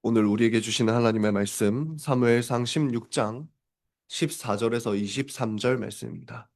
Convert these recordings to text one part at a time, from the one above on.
오늘 우리에게 주시는 하나님의 말씀 사무엘상 16장 14절에서 23절 말씀입니다.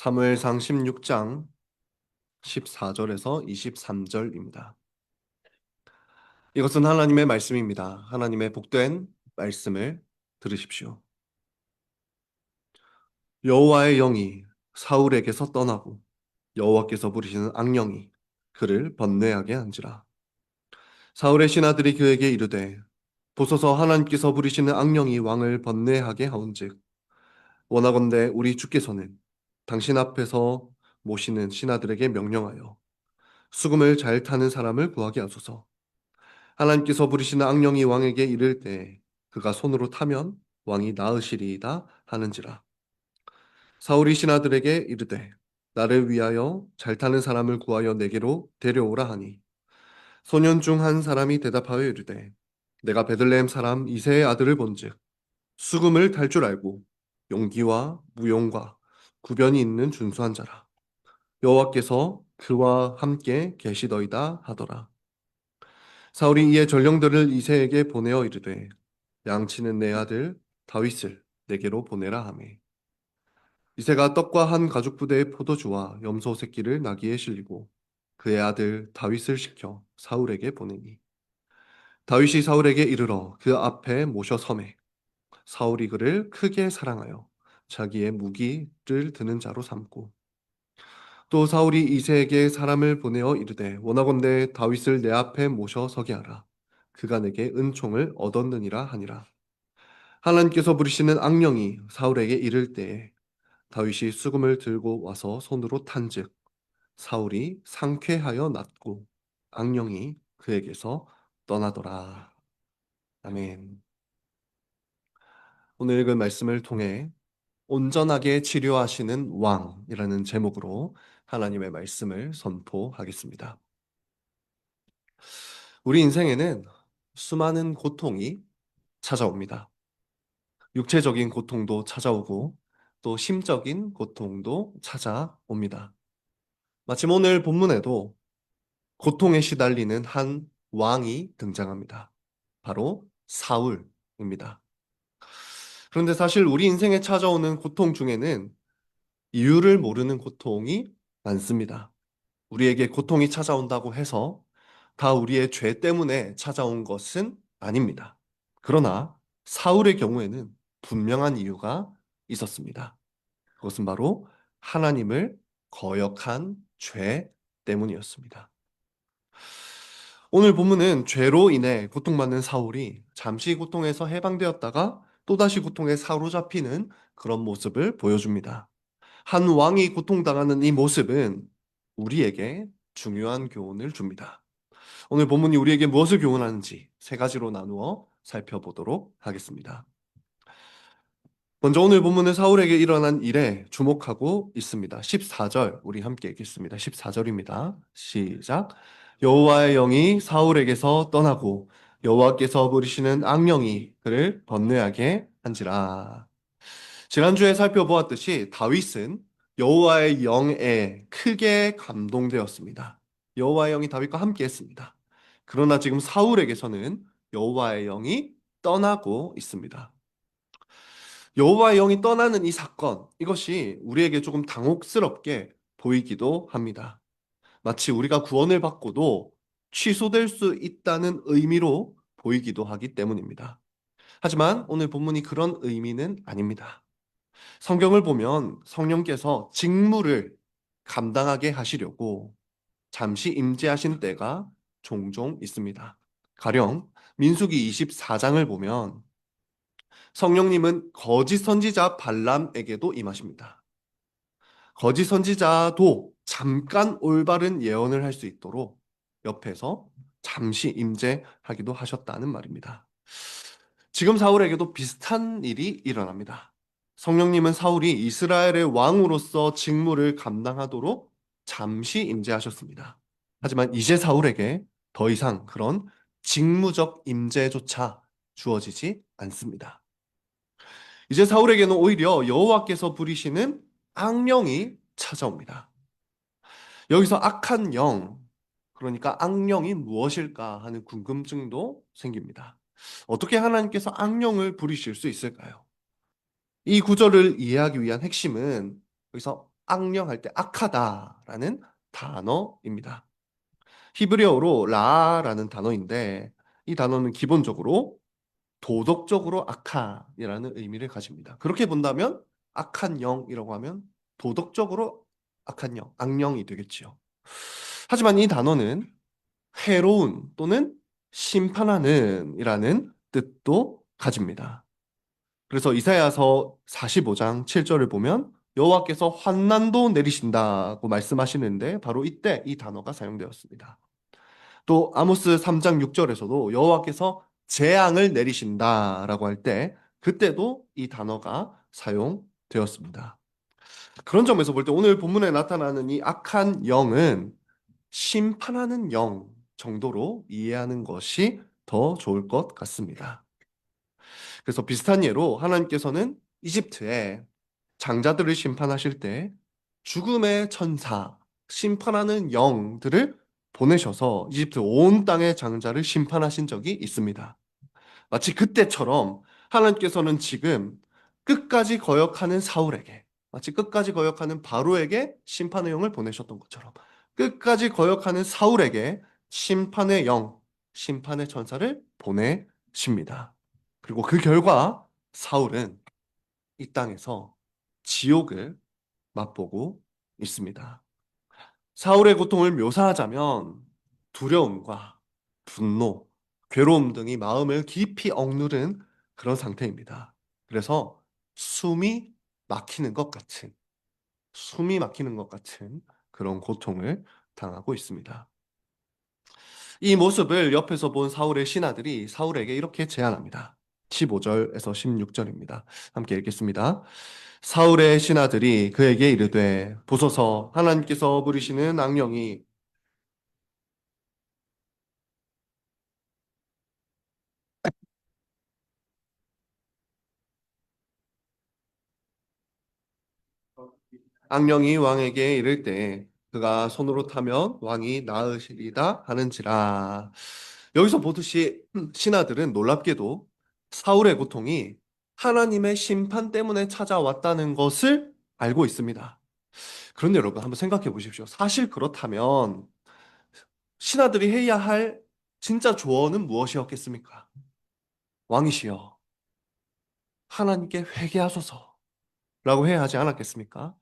사무엘상 16장 14절에서 23절입니다. 이것은 하나님의 말씀입니다. 하나님의 복된 말씀을 들으십시오. 여호와의 영이 사울에게서 떠나고 여호와께서 부리시는 악령이 그를 번뇌하게 한지라. 사울의 신하들이 그에게 이르되 보소서 하나님께서 부리시는 악령이 왕을 번뇌하게 하온즉 원하건대 우리 주께서는 당신 앞에서 모시는 신하들에게 명령하여 수금을 잘 타는 사람을 구하게 하소서. 하나님께서 부리시는 악령이 왕에게 이를 때 그가 손으로 타면 왕이 나으시리이다 하는지라. 사울이 신하들에게 이르되 나를 위하여 잘 타는 사람을 구하여 내게로 데려오라 하니 소년 중 한 사람이 대답하여 이르되 내가 베들레헴 사람 이새의 아들을 본즉 수금을 탈 줄 알고 용기와 무용과 구변이 있는 준수한 자라. 여호와께서 그와 함께 계시더이다 하더라. 사울이 이에 전령들을 이새에게 보내어 이르되 양치는 내 아들 다윗을 내게로 보내라 하매 이새가 떡과 한 가죽 부대의 포도주와 염소 새끼를 나귀에 실리고 그의 아들 다윗을 시켜 사울에게 보내니 다윗이 사울에게 이르러 그 앞에 모셔 섬에 사울이 그를 크게 사랑하여 자기의 무기를 드는 자로 삼고 또 사울이 이새에게 사람을 보내어 이르되 원하건대 다윗을 내 앞에 모셔 서게 하라. 그가 내게 은총을 얻었느니라 하니라. 하나님께서 부리시는 악령이 사울에게 이를 때에 다윗이 수금을 들고 와서 손으로 탄즉 사울이 상쾌하여 낫고 악령이 그에게서 떠나더라. 아멘. 오늘 읽은 말씀을 통해 온전하게 치료하시는 왕이라는 제목으로 하나님의 말씀을 선포하겠습니다. 우리 인생에는 수많은 고통이 찾아옵니다. 육체적인 고통도 찾아오고 또 심적인 고통도 찾아옵니다. 마침 오늘 본문에도 고통에 시달리는 한 왕이 등장합니다. 바로 사울입니다. 그런데 사실 우리 인생에 찾아오는 고통 중에는 이유를 모르는 고통이 많습니다. 우리에게 고통이 찾아온다고 해서 다 우리의 죄 때문에 찾아온 것은 아닙니다. 그러나 사울의 경우에는 분명한 이유가 있었습니다. 그것은 바로 하나님을 거역한 죄 때문이었습니다. 오늘 본문은 죄로 인해 고통받는 사울이 잠시 고통에서 해방되었다가 또다시 고통에 사로잡히는 그런 모습을 보여줍니다. 한 왕이 고통당하는 이 모습은 우리에게 중요한 교훈을 줍니다. 오늘 본문이 우리에게 무엇을 교훈하는지 세 가지로 나누어 살펴보도록 하겠습니다. 먼저 오늘 본문은 사울에게 일어난 일에 주목하고 있습니다. 14절 우리 함께 읽겠습니다. 14절입니다. 시작. 여호와의 영이 사울에게서 떠나고 여호와께서 부리시는 악령이 그를 번뇌하게 한지라. 지난주에 살펴보았듯이 다윗은 여호와의 영에 크게 감동되었습니다. 여호와의 영이 다윗과 함께 했습니다. 그러나 지금 사울에게서는 여호와의 영이 떠나고 있습니다. 여호와의 영이 떠나는 이 사건, 이것이 우리에게 조금 당혹스럽게 보이기도 합니다. 마치 우리가 구원을 받고도 취소될 수 있다는 의미로 보이기도 하기 때문입니다. 하지만 오늘 본문이 그런 의미는 아닙니다. 성경을 보면 성령께서 직무를 감당하게 하시려고 잠시 임재하신 때가 종종 있습니다. 가령 민수기 24장을 보면 성령님은 거짓 선지자 발람에게도 임하십니다. 거짓 선지자도 잠깐 올바른 예언을 할 수 있도록 옆에서 잠시 임재하기도 하셨다는 말입니다. 지금 사울에게도 비슷한 일이 일어납니다. 성령님은 사울이 이스라엘의 왕으로서 직무를 감당하도록 잠시 임재하셨습니다. 하지만 이제 사울에게 더 이상 그런 직무적 임재조차 주어지지 않습니다. 이제 사울에게는 오히려 여호와께서 부리시는 악령이 찾아옵니다. 여기서 악한 영, 그러니까 악령이 무엇일까 하는 궁금증도 생깁니다. 어떻게 하나님께서 악령을 부리실 수 있을까요? 이 구절을 이해하기 위한 핵심은 여기서 악령 할 때 악하다라는 단어입니다. 히브리어로 라라는 단어인데 이 단어는 기본적으로 도덕적으로 악한이라는 의미를 가집니다. 그렇게 본다면 악한 영이라고 하면 도덕적으로 악한 영, 악령이 되겠지요. 하지만 이 단어는 해로운 또는 심판하는 이라는 뜻도 가집니다. 그래서 이사야서 45장 7절을 보면 여호와께서 환난도 내리신다고 말씀하시는데 바로 이때 이 단어가 사용되었습니다. 또 아모스 3장 6절에서도 여호와께서 재앙을 내리신다라고 할 때 그때도 이 단어가 사용되었습니다. 그런 점에서 볼 때 오늘 본문에 나타나는 이 악한 영은 심판하는 영 정도로 이해하는 것이 더 좋을 것 같습니다. 그래서 비슷한 예로 하나님께서는 이집트에 장자들을 심판하실 때 죽음의 천사, 심판하는 영들을 보내셔서 이집트 온 땅의 장자를 심판하신 적이 있습니다. 마치 그때처럼 하나님께서는 지금 끝까지 거역하는 사울에게, 마치 끝까지 거역하는 바로에게 심판의 영을 보내셨던 것처럼 끝까지 거역하는 사울에게 심판의 영, 심판의 천사를 보내십니다. 그리고 그 결과 사울은 이 땅에서 지옥을 맛보고 있습니다. 사울의 고통을 묘사하자면 두려움과 분노, 괴로움 등이 마음을 깊이 억누른 그런 상태입니다. 그래서 숨이 막히는 것 같은, 숨이 막히는 것 같은 그런 고통을 당하고 있습니다. 이 모습을 옆에서 본 사울의 신하들이 사울에게 이렇게 제안합니다. 15절에서 16절입니다. 함께 읽겠습니다. 사울의 신하들이 그에게 이르되 보소서 하나님께서 부리시는 악령이 악령이 왕에게 이를 때 그가 손으로 타면 왕이 나으시리다 하는지라. 여기서 보듯이 신하들은 놀랍게도 사울의 고통이 하나님의 심판 때문에 찾아왔다는 것을 알고 있습니다. 그런데 여러분 한번 생각해 보십시오. 사실 그렇다면 신하들이 해야 할 진짜 조언은 무엇이었겠습니까? 왕이시여, 하나님께 회개하소서라고 해야 하지 않았겠습니까?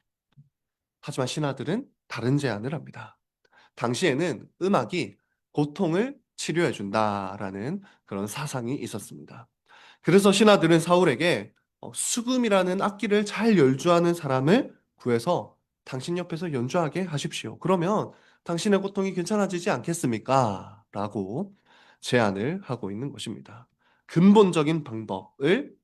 하지만 신하들은 다른 제안을 합니다. 당시에는 음악이 고통을 치료해 준다라는 그런 사상이 있었습니다. 그래서 신하들은 사울에게 수금이라는 악기를 잘 연주하는 사람을 구해서 당신 옆에서 연주하게 하십시오. 그러면 당신의 고통이 괜찮아지지 않겠습니까? 라고 제안을 하고 있는 것입니다. 근본적인 방법을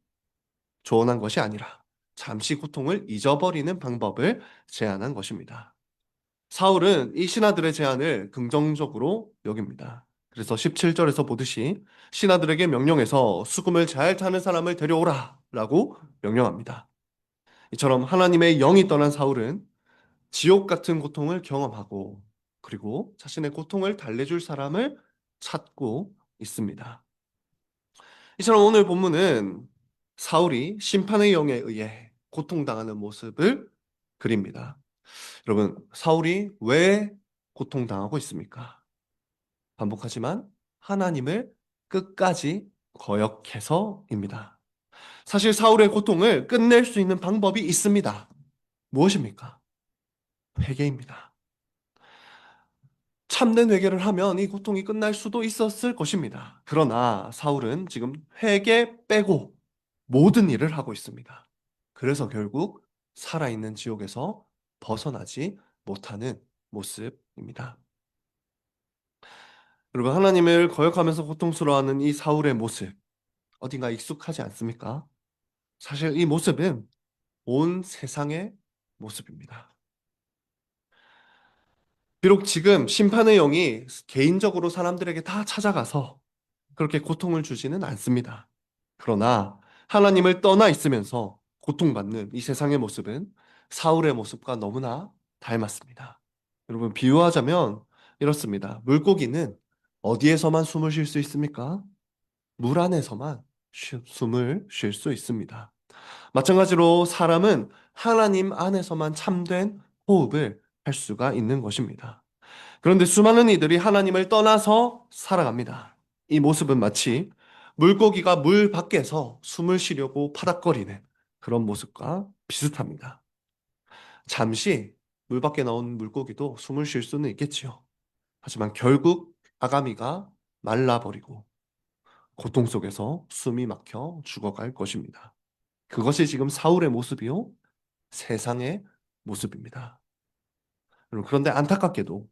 조언한 것이 아니라 잠시 고통을 잊어버리는 방법을 제안한 것입니다. 사울은 이 신하들의 제안을 긍정적으로 여깁니다. 그래서 17절에서 보듯이 신하들에게 명령해서 수금을 잘 타는 사람을 데려오라 라고 명령합니다. 이처럼 하나님의 영이 떠난 사울은 지옥 같은 고통을 경험하고 그리고 자신의 고통을 달래줄 사람을 찾고 있습니다. 이처럼 오늘 본문은 사울이 심판의 영에 의해 고통당하는 모습을 그립니다. 여러분, 사울이 왜 고통당하고 있습니까? 반복하지만 하나님을 끝까지 거역해서입니다. 사실 사울의 고통을 끝낼 수 있는 방법이 있습니다. 무엇입니까? 회개입니다. 참된 회개를 하면 이 고통이 끝날 수도 있었을 것입니다. 그러나 사울은 지금 회개 빼고 모든 일을 하고 있습니다. 그래서 결국 살아있는 지옥에서 벗어나지 못하는 모습입니다. 여러분, 하나님을 거역하면서 고통스러워하는 이 사울의 모습, 어딘가 익숙하지 않습니까? 사실 이 모습은 온 세상의 모습입니다. 비록 지금 심판의 영이 개인적으로 사람들에게 다 찾아가서 그렇게 고통을 주지는 않습니다. 그러나 하나님을 떠나 있으면서 고통받는 이 세상의 모습은 사울의 모습과 너무나 닮았습니다. 여러분, 비유하자면 이렇습니다. 물고기는 어디에서만 숨을 쉴 수 있습니까? 물 안에서만 숨을 쉴 수 있습니다. 마찬가지로 사람은 하나님 안에서만 참된 호흡을 할 수가 있는 것입니다. 그런데 수많은 이들이 하나님을 떠나서 살아갑니다. 이 모습은 마치 물고기가 물 밖에서 숨을 쉬려고 파닥거리는 그런 모습과 비슷합니다. 잠시 물 밖에 나온 물고기도 숨을 쉴 수는 있겠지요. 하지만 결국 아가미가 말라버리고 고통 속에서 숨이 막혀 죽어갈 것입니다. 그것이 지금 사울의 모습이요, 세상의 모습입니다. 여러분, 그런데 안타깝게도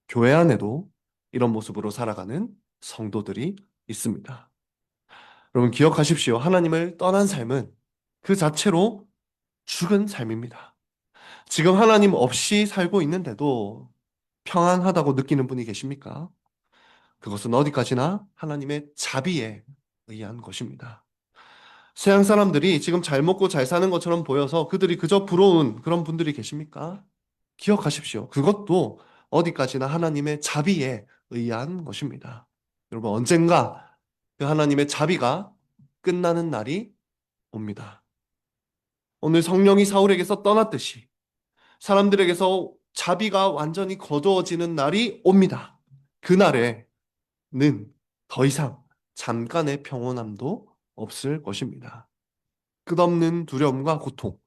교회 안에도 이런 모습으로 살아가는 성도들이 있습니다. 여러분, 기억하십시오. 하나님을 떠난 삶은 그 자체로 죽은 삶입니다. 지금 하나님 없이 살고 있는데도 평안하다고 느끼는 분이 계십니까? 그것은 어디까지나 하나님의 자비에 의한 것입니다. 서양 사람들이 지금 잘 먹고 잘 사는 것처럼 보여서 그들이 그저 부러운 그런 분들이 계십니까? 기억하십시오. 그것도 어디까지나 하나님의 자비에 의한 것입니다. 여러분, 언젠가 그 하나님의 자비가 끝나는 날이 옵니다. 오늘 성령이 사울에게서 떠났듯이 사람들에게서 자비가 완전히 거두어지는 날이 옵니다. 그날에는 더 이상 잠깐의 평온함도 없을 것입니다. 끝없는 두려움과 고통,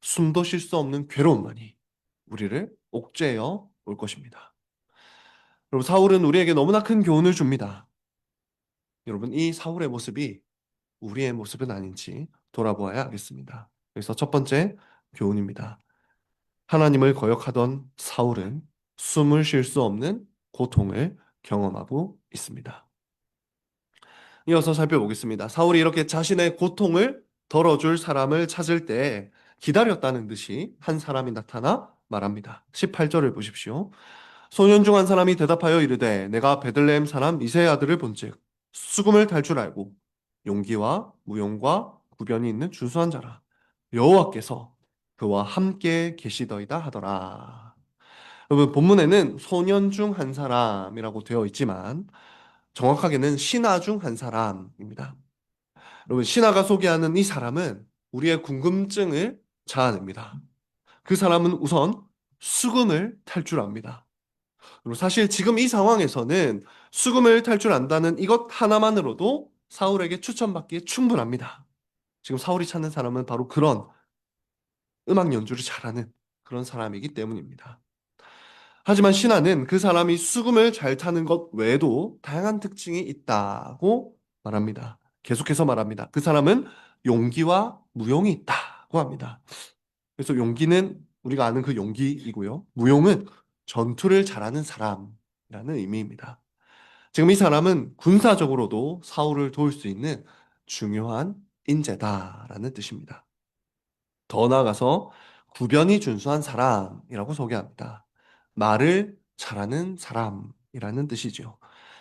숨도 쉴 수 없는 괴로움만이 우리를 옥죄어 올 것입니다. 여러분, 사울은 우리에게 너무나 큰 교훈을 줍니다. 여러분, 이 사울의 모습이 우리의 모습은 아닌지 돌아보아야 하겠습니다. 그래서 첫 번째 교훈입니다. 하나님을 거역하던 사울은 숨을 쉴 수 없는 고통을 경험하고 있습니다. 이어서 살펴보겠습니다. 사울이 이렇게 자신의 고통을 덜어줄 사람을 찾을 때 기다렸다는 듯이 한 사람이 나타나 말합니다. 18절을 보십시오. 소년 중 한 사람이 대답하여 이르되 내가 베들레헴 사람 이새의 아들을 본즉 수금을 탈 줄 알고 용기와 무용과 구변이 있는 준수한 자라. 여호와께서 그와 함께 계시더이다 하더라. 여러분, 본문에는 소년 중 한 사람이라고 되어 있지만 정확하게는 신하 중 한 사람입니다. 여러분, 신하가 소개하는 이 사람은 우리의 궁금증을 자아냅니다. 그 사람은 우선 수금을 탈 줄 압니다. 그리고 사실 지금 이 상황에서는 수금을 탈 줄 안다는 이것 하나만으로도 사울에게 추천받기에 충분합니다. 지금 사울이 찾는 사람은 바로 그런 음악 연주를 잘하는 그런 사람이기 때문입니다. 하지만 신하는 그 사람이 수금을 잘 타는 것 외에도 다양한 특징이 있다고 말합니다. 계속해서 말합니다. 그 사람은 용기와 무용이 있다고 합니다. 그래서 용기는 우리가 아는 그 용기이고요. 무용은 전투를 잘하는 사람이라는 의미입니다. 지금 이 사람은 군사적으로도 사울을 도울 수 있는 중요한 인재다라는 뜻입니다. 더 나아가서 구변이 준수한 사람이라고 소개합니다. 말을 잘하는 사람이라는 뜻이죠.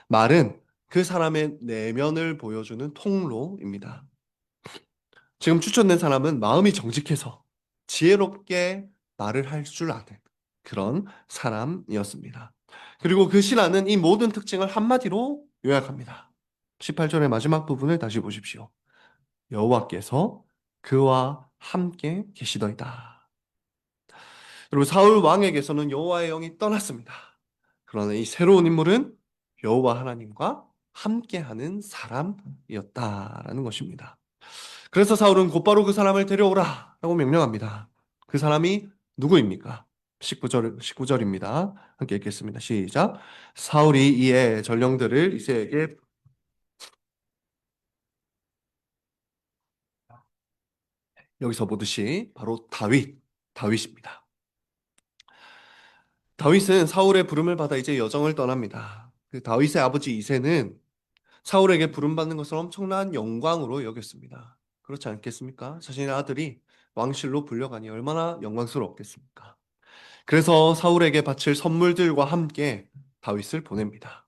말은 그 사람의 내면을 보여주는 통로입니다. 지금 추천된 사람은 마음이 정직해서 지혜롭게 말을 할 줄 아는 그런 사람이었습니다. 그리고 그 신하는 이 모든 특징을 한마디로 요약합니다. 18절의 마지막 부분을 다시 보십시오. 여호와께서 그와 함께 계시더이다. 여러분, 사울 왕에게서는 여호와의 영이 떠났습니다. 그러나 이 새로운 인물은 여호와 하나님과 함께하는 사람이었다라는 것입니다. 그래서 사울은 곧바로 그 사람을 데려오라 라고 명령합니다. 그 사람이 누구입니까? 19절입니다. 함께 읽겠습니다. 시작. 사울이 이에 전령들을 이새에게 여기서 보듯이 바로 다윗입니다. 다윗은 사울의 부름을 받아 이제 여정을 떠납니다. 그 다윗의 아버지 이새는 사울에게 부름받는 것을 엄청난 영광으로 여겼습니다. 그렇지 않겠습니까? 자신의 아들이 왕실로 불려가니 얼마나 영광스럽겠습니까? 그래서 사울에게 바칠 선물들과 함께 다윗을 보냅니다.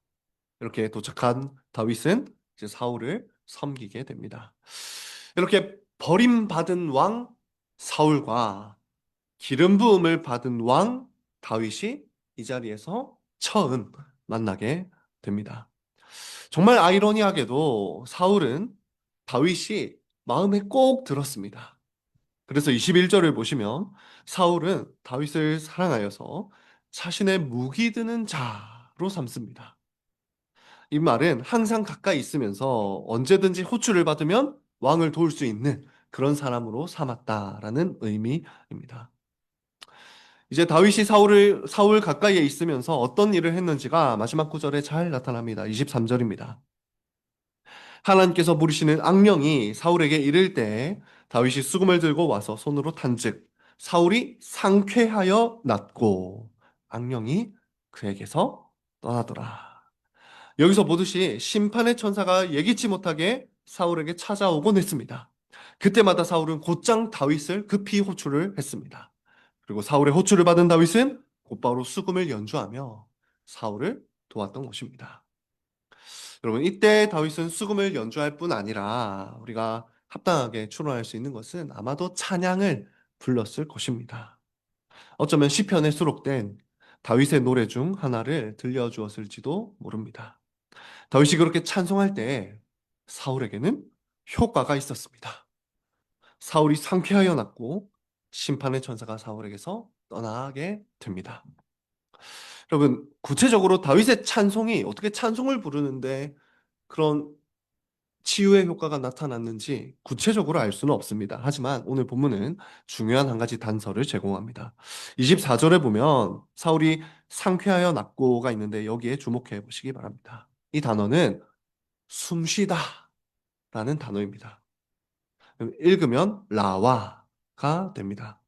이렇게 도착한 다윗은 이제 사울을 섬기게 됩니다. 이렇게 버림받은 왕 사울과 기름 부음을 받은 왕 다윗이 이 자리에서 처음 만나게 됩니다. 정말 아이러니하게도 사울은 다윗이 마음에 꼭 들었습니다. 그래서 21절을 보시면 사울은 다윗을 사랑하여서 자신의 무기 드는 자로 삼습니다. 이 말은 항상 가까이 있으면서 언제든지 호출을 받으면 왕을 도울 수 있는 그런 사람으로 삼았다라는 의미입니다. 이제 다윗이 사울 가까이에 있으면서 어떤 일을 했는지가 마지막 구절에 잘 나타납니다. 23절입니다. 하나님께서 부르시는 악령이 사울에게 이를 때 다윗이 수금을 들고 와서 손으로 탄즉 사울이 상쾌하여 낫고 악령이 그에게서 떠나더라. 여기서 보듯이 심판의 천사가 예기치 못하게 사울에게 찾아오곤 했습니다. 그때마다 사울은 곧장 다윗을 급히 호출을 했습니다. 그리고 사울의 호출을 받은 다윗은 곧바로 수금을 연주하며 사울을 도왔던 것입니다. 여러분, 이때 다윗은 수금을 연주할 뿐 아니라 우리가 합당하게 추론할 수 있는 것은 아마도 찬양을 불렀을 것입니다. 어쩌면 시편에 수록된 다윗의 노래 중 하나를 들려주었을지도 모릅니다. 다윗이 그렇게 찬송할 때 사울에게는 효과가 있었습니다. 사울이 상쾌하여 났고 심판의 천사가 사울에게서 떠나게 됩니다. 여러분, 구체적으로 다윗의 찬송이 어떻게 찬송을 부르는데 그런 치유의 효과가 나타났는지 구체적으로 알 수는 없습니다. 하지만 오늘 본문은 중요한 한 가지 단서를 제공합니다. 24절에 보면 사울이 상쾌하여 낫고가 있는데 여기에 주목해 보시기 바랍니다. 이 단어는 숨쉬다 라는 단어입니다. 읽으면 라와가 됩니다.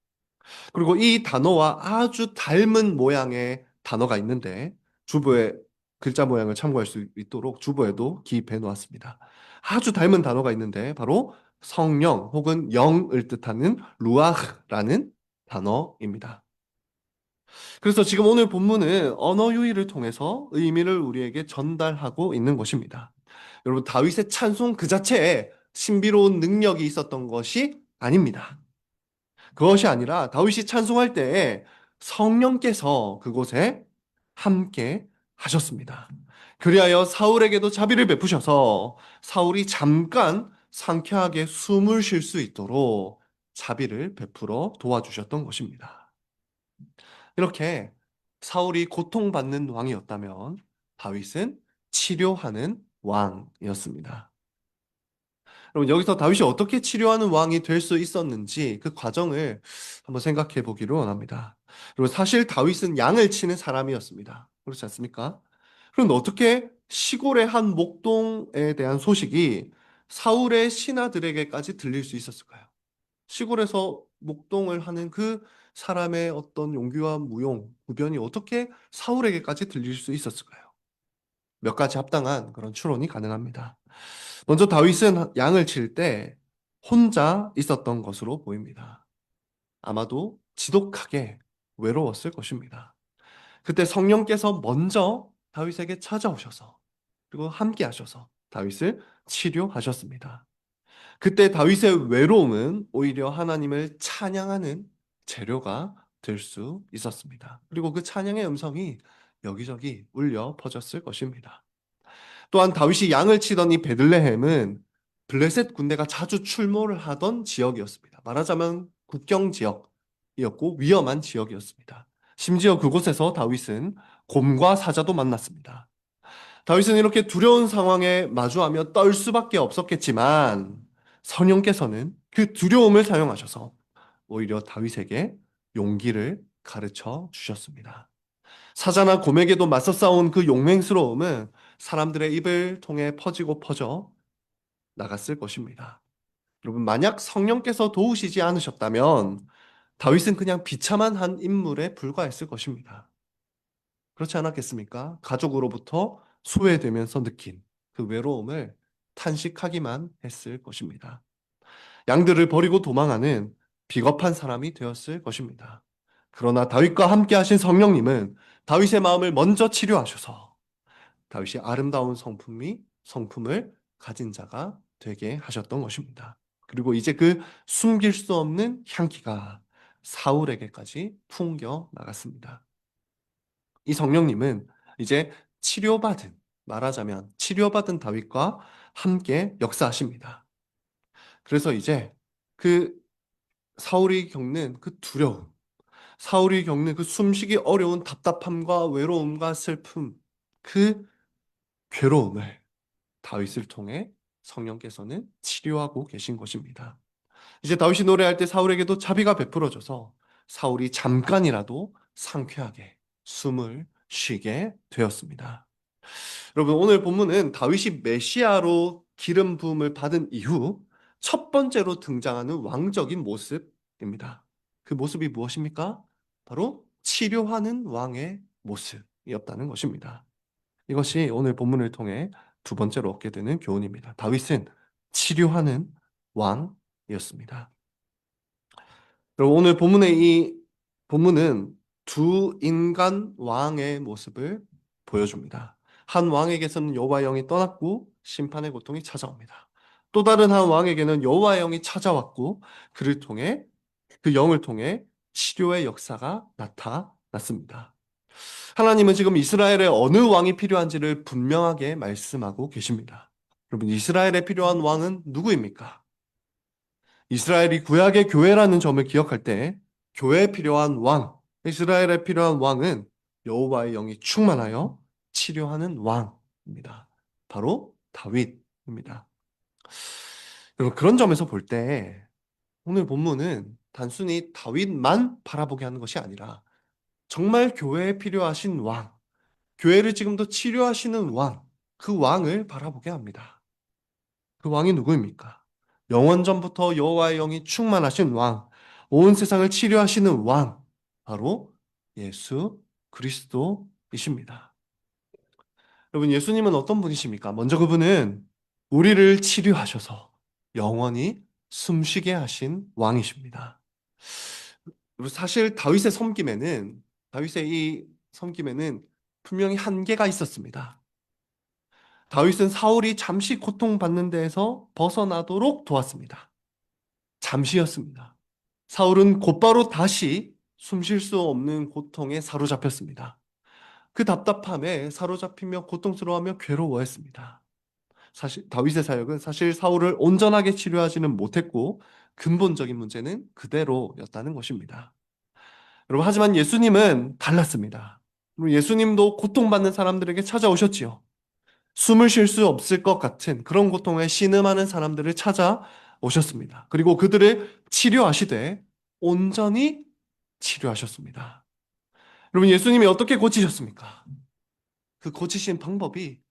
그리고 이 단어와 아주 닮은 모양의 단어가 있는데 주보에 글자 모양을 참고할 수 있도록 주보에도 기입해 놓았습니다. 아주 닮은 단어가 있는데 바로 성령 혹은 영을 뜻하는 루아흐라는 단어입니다. 그래서 지금 오늘 본문은 언어 유희를 통해서 의미를 우리에게 전달하고 있는 것입니다. 여러분, 다윗의 찬송 그 자체에 신비로운 능력이 있었던 것이 아닙니다. 그것이 아니라 다윗이 찬송할 때에 성령께서 그곳에 함께 하셨습니다. 그리하여 사울에게도 자비를 베푸셔서 사울이 잠깐 상쾌하게 숨을 쉴 수 있도록 자비를 베풀어 도와주셨던 것입니다. 이렇게 사울이 고통받는 왕이었다면 다윗은 치료하는 왕이었습니다. 여러분, 여기서 다윗이 어떻게 치료하는 왕이 될 수 있었는지 그 과정을 한번 생각해 보기를 원합니다. 그리고 사실 다윗은 양을 치는 사람이었습니다. 그렇지 않습니까? 그런데 어떻게 시골의 한 목동에 대한 소식이 사울의 신하들에게까지 들릴 수 있었을까요? 시골에서 목동을 하는 그 사람의 어떤 용기와 무용, 구변이 어떻게 사울에게까지 들릴 수 있었을까요? 몇 가지 합당한 그런 추론이 가능합니다. 먼저 다윗은 양을 칠 때 혼자 있었던 것으로 보입니다. 아마도 지독하게 외로웠을 것입니다. 그때 성령께서 먼저 다윗에게 찾아오셔서 그리고 함께 하셔서 다윗을 치료하셨습니다. 그때 다윗의 외로움은 오히려 하나님을 찬양하는 재료가 될 수 있었습니다. 그리고 그 찬양의 음성이 여기저기 울려 퍼졌을 것입니다. 또한 다윗이 양을 치던 이 베들레헴은 블레셋 군대가 자주 출몰을 하던 지역이었습니다. 말하자면 국경 지역이었고 위험한 지역이었습니다. 심지어 그곳에서 다윗은 곰과 사자도 만났습니다. 다윗은 이렇게 두려운 상황에 마주하며 떨 수밖에 없었겠지만 성령께서는 그 두려움을 사용하셔서 오히려 다윗에게 용기를 가르쳐 주셨습니다. 사자나 곰에게도 맞서 싸운 그 용맹스러움은 사람들의 입을 통해 퍼지고 퍼져 나갔을 것입니다. 여러분, 만약 성령께서 도우시지 않으셨다면 다윗은 그냥 비참한 한 인물에 불과했을 것입니다. 그렇지 않았겠습니까? 가족으로부터 소외되면서 느낀 그 외로움을 탄식하기만 했을 것입니다. 양들을 버리고 도망하는 비겁한 사람이 되었을 것입니다. 그러나 다윗과 함께 하신 성령님은 다윗의 마음을 먼저 치료하셔서 다윗이 아름다운 성품을 가진 자가 되게 하셨던 것입니다. 그리고 이제 그 숨길 수 없는 향기가 사울에게까지 풍겨 나갔습니다. 이 성령님은 이제 치료받은, 말하자면 치료받은 다윗과 함께 역사하십니다. 그래서 이제 그 사울이 겪는 그 두려움, 사울이 겪는 그 숨쉬기 어려운 답답함과 외로움과 슬픔, 그 괴로움을 다윗을 통해 성령께서는 치료하고 계신 것입니다. 이제 다윗이 노래할 때 사울에게도 자비가 베풀어져서 사울이 잠깐이라도 상쾌하게 숨을 쉬게 되었습니다. 여러분, 오늘 본문은 다윗이 메시아로 기름 부음을 받은 이후 첫 번째로 등장하는 왕적인 모습입니다. 그 모습이 무엇입니까? 바로 치료하는 왕의 모습이었다는 것입니다. 이것이 오늘 본문을 통해 두 번째로 얻게 되는 교훈입니다. 다윗은 치료하는 왕이었습니다. 그럼 오늘 본문의 이 본문은 두 인간 왕의 모습을 보여줍니다. 한 왕에게서는 여호와의 영이 떠났고 심판의 고통이 찾아옵니다. 또 다른 한 왕에게는 여호와의 영이 찾아왔고 그를 통해 그 영을 통해 치료의 역사가 나타났습니다. 하나님은 지금 이스라엘에 어느 왕이 필요한지를 분명하게 말씀하고 계십니다. 여러분, 이스라엘에 필요한 왕은 누구입니까? 이스라엘이 구약의 교회라는 점을 기억할 때 교회에 필요한 왕, 이스라엘에 필요한 왕은 여호와의 영이 충만하여 치료하는 왕입니다. 바로 다윗입니다. 여러분, 그런 점에서 볼 때 오늘 본문은 단순히 다윗만 바라보게 하는 것이 아니라 정말 교회에 필요하신 왕, 교회를 지금도 치료하시는 왕, 그 왕을 바라보게 합니다. 그 왕이 누구입니까? 영원전부터 여호와의 영이 충만하신 왕, 온 세상을 치료하시는 왕, 바로 예수 그리스도이십니다. 여러분, 예수님은 어떤 분이십니까? 먼저 그분은 우리를 치료하셔서 영원히 숨쉬게 하신 왕이십니다. 그리고 사실 다윗의 이 섬김에는 분명히 한계가 있었습니다. 다윗은 사울이 잠시 고통받는 데에서 벗어나도록 도왔습니다. 잠시였습니다. 사울은 곧바로 다시 숨쉴 수 없는 고통에 사로잡혔습니다. 그 답답함에 사로잡히며 고통스러워하며 괴로워했습니다. 사실 다윗의 사역은 사실 사울을 온전하게 치료하지는 못했고 근본적인 문제는 그대로였다는 것입니다. 여러분, 하지만 예수님은 달랐습니다. 예수님도 고통받는 사람들에게 찾아오셨지요. 숨을 쉴 수 없을 것 같은 그런 고통에 신음하는 사람들을 찾아오셨습니다. 그리고 그들을 치료하시되 온전히 치료하셨습니다. 여러분, 예수님이 어떻게 고치셨습니까? 그 고치신 방법이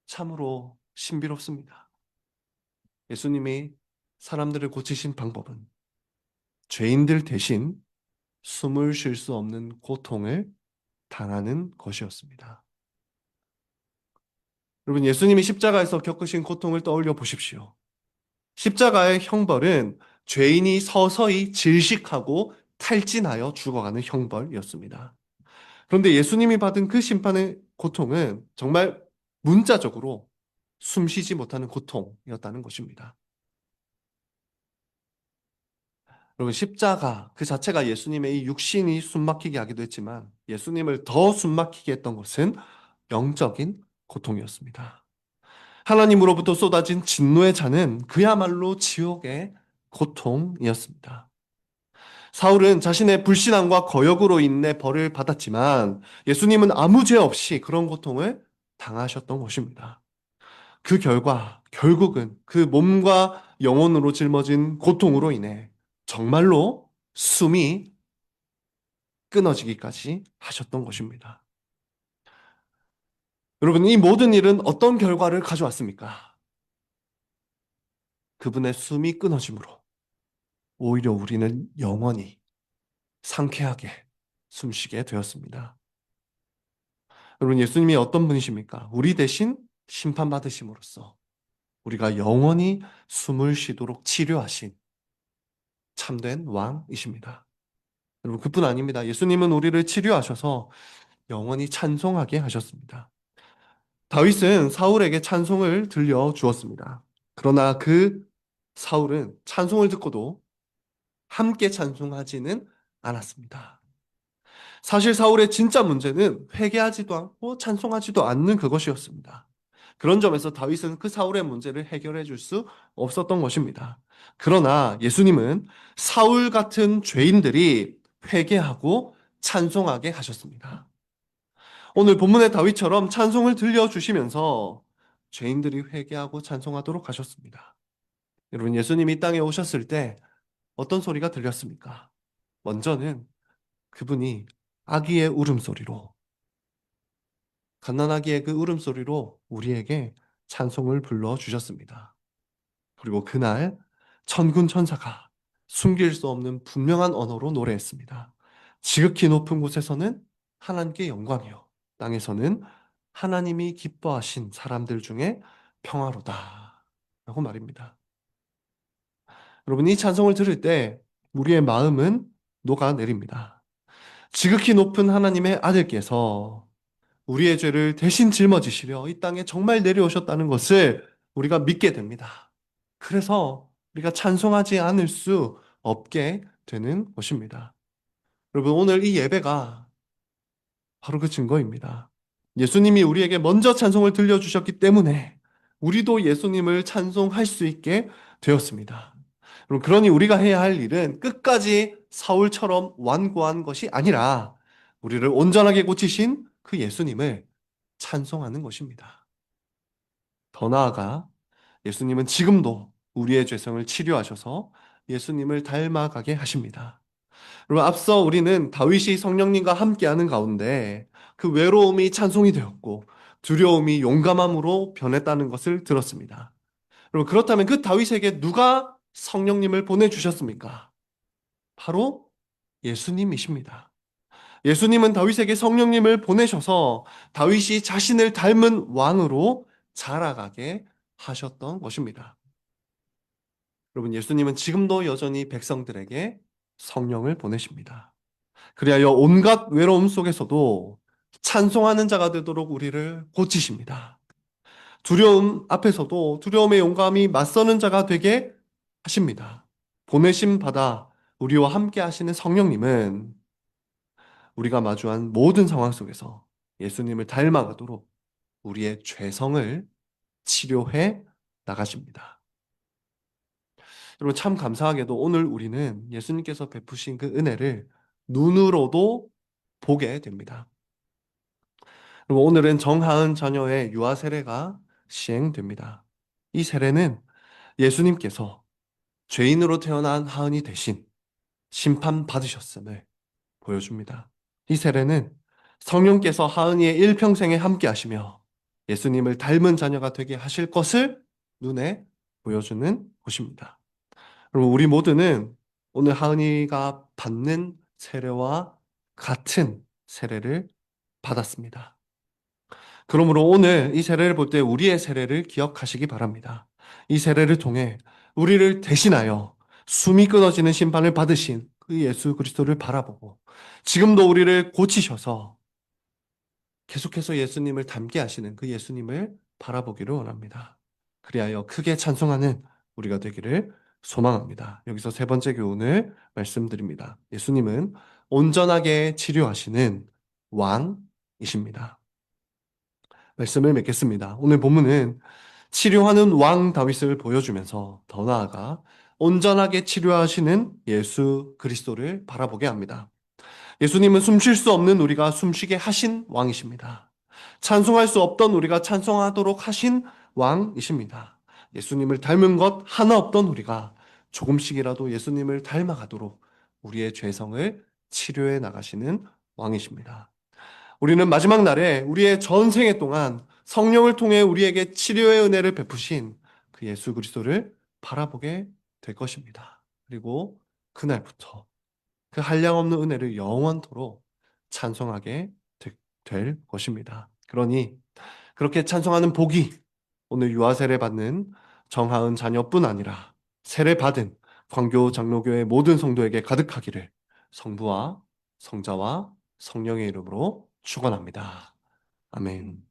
참으로 신비롭습니다. 예수님이 사람들을 고치신 방법은 죄인들 대신 숨을 쉴 수 없는 고통을 당하는 것이었습니다. 여러분, 예수님이 십자가에서 겪으신 고통을 떠올려 보십시오. 십자가의 형벌은 죄인이 서서히 질식하고 탈진하여 죽어가는 형벌이었습니다. 그런데 예수님이 받은 그 심판의 고통은 정말 문자적으로 숨쉬지 못하는 고통이었다는 것입니다. 여러분, 십자가 그 자체가 예수님의 이 육신이 숨막히게 하기도 했지만 예수님을 더 숨막히게 했던 것은 영적인 고통이었습니다. 하나님으로부터 쏟아진 진노의 잔은 그야말로 지옥의 고통이었습니다. 사울은 자신의 불신앙과 거역으로 인해 벌을 받았지만 예수님은 아무 죄 없이 그런 고통을 당하셨던 것입니다. 그 결과 결국은 그 몸과 영혼으로 짊어진 고통으로 인해 정말로 숨이 끊어지기까지 하셨던 것입니다. 여러분, 이 모든 일은 어떤 결과를 가져왔습니까? 그분의 숨이 끊어짐으로 오히려 우리는 영원히 상쾌하게 숨쉬게 되었습니다. 여러분, 예수님이 어떤 분이십니까? 우리 대신 심판받으심으로써 우리가 영원히 숨을 쉬도록 치료하신 참된 왕이십니다. 여러분, 그뿐 아닙니다. 예수님은 우리를 치료하셔서 영원히 찬송하게 하셨습니다. 다윗은 사울에게 찬송을 들려주었습니다. 그러나 그 사울은 찬송을 듣고도 함께 찬송하지는 않았습니다. 사실 사울의 진짜 문제는 회개하지도 않고 찬송하지도 않는 그것이었습니다. 그런 점에서 다윗은 그 사울의 문제를 해결해 줄 수 없었던 것입니다. 그러나 예수님은 사울 같은 죄인들이 회개하고 찬송하게 하셨습니다. 오늘 본문의 다윗처럼 찬송을 들려주시면서 죄인들이 회개하고 찬송하도록 하셨습니다. 여러분, 예수님이 이 땅에 오셨을 때 어떤 소리가 들렸습니까? 먼저는 그분이 아기의 울음소리로, 갓난아기의 그 울음소리로 우리에게 찬송을 불러주셨습니다. 그리고 그날 천군 천사가 숨길 수 없는 분명한 언어로 노래했습니다. 지극히 높은 곳에서는 하나님께 영광이요, 땅에서는 하나님이 기뻐하신 사람들 중에 평화로다 라고 말입니다. 여러분, 이 찬송을 들을 때 우리의 마음은 녹아내립니다. 지극히 높은 하나님의 아들께서 우리의 죄를 대신 짊어지시려 이 땅에 정말 내려오셨다는 것을 우리가 믿게 됩니다. 그래서 우리가 찬송하지 않을 수 없게 되는 것입니다. 여러분, 오늘 이 예배가 바로 그 증거입니다. 예수님이 우리에게 먼저 찬송을 들려주셨기 때문에 우리도 예수님을 찬송할 수 있게 되었습니다. 그러니 우리가 해야 할 일은 끝까지 사울처럼 완고한 것이 아니라 우리를 온전하게 고치신 그 예수님을 찬송하는 것입니다. 더 나아가 예수님은 지금도 우리의 죄성을 치료하셔서 예수님을 닮아가게 하십니다. 그리고 앞서 우리는 다윗이 성령님과 함께하는 가운데 그 외로움이 찬송이 되었고 두려움이 용감함으로 변했다는 것을 들었습니다. 그리고 그렇다면 그 다윗에게 누가 성령님을 보내주셨습니까? 바로 예수님이십니다. 예수님은 다윗에게 성령님을 보내셔서 다윗이 자신을 닮은 왕으로 자라가게 하셨던 것입니다. 여러분, 예수님은 지금도 여전히 백성들에게 성령을 보내십니다. 그리하여 온갖 외로움 속에서도 찬송하는 자가 되도록 우리를 고치십니다. 두려움 앞에서도 두려움의 용감이 맞서는 자가 되게 하십니다. 보내심 받아 우리와 함께 하시는 성령님은 우리가 마주한 모든 상황 속에서 예수님을 닮아가도록 우리의 죄성을 치료해 나가십니다. 여러분, 참 감사하게도 오늘 우리는 예수님께서 베푸신 그 은혜를 눈으로도 보게 됩니다. 그리고 오늘은 정하은 자녀의 유아 세례가 시행됩니다. 이 세례는 예수님께서 죄인으로 태어난 하은이 대신 심판받으셨음을 보여줍니다. 이 세례는 성령께서 하은이의 일평생에 함께 하시며 예수님을 닮은 자녀가 되게 하실 것을 눈에 보여주는 것입니다. 그리고 우리 모두는 오늘 하은이가 받는 세례와 같은 세례를 받았습니다. 그러므로 오늘 이 세례를 볼 때 우리의 세례를 기억하시기 바랍니다. 이 세례를 통해 우리를 대신하여 숨이 끊어지는 심판을 받으신 그 예수 그리스도를 바라보고 지금도 우리를 고치셔서 계속해서 예수님을 닮게 하시는 그 예수님을 바라보기를 원합니다. 그리하여 크게 찬송하는 우리가 되기를 소망합니다. 여기서 세 번째 교훈을 말씀드립니다. 예수님은 온전하게 치료하시는 왕이십니다. 말씀을 맺겠습니다. 오늘 본문은 치료하는 왕 다윗을 보여주면서 더 나아가 온전하게 치료하시는 예수 그리스도를 바라보게 합니다. 예수님은 숨쉴 수 없는 우리가 숨쉬게 하신 왕이십니다. 찬송할 수 없던 우리가 찬송하도록 하신 왕이십니다. 예수님을 닮은 것 하나 없던 우리가 조금씩이라도 예수님을 닮아가도록 우리의 죄성을 치료해 나가시는 왕이십니다. 우리는 마지막 날에 우리의 전생애 동안 성령을 통해 우리에게 치료의 은혜를 베푸신 그 예수 그리스도를 바라보게 될 것입니다. 그리고 그날부터 그 한량없는 은혜를 영원토록 찬송하게 될 것입니다. 그러니 그렇게 찬송하는 복이 오늘 유아 세례 받는 정하은 자녀뿐 아니라 세례 받은 광교 장로교회 모든 성도에게 가득하기를 성부와 성자와 성령의 이름으로 축원합니다. 아멘.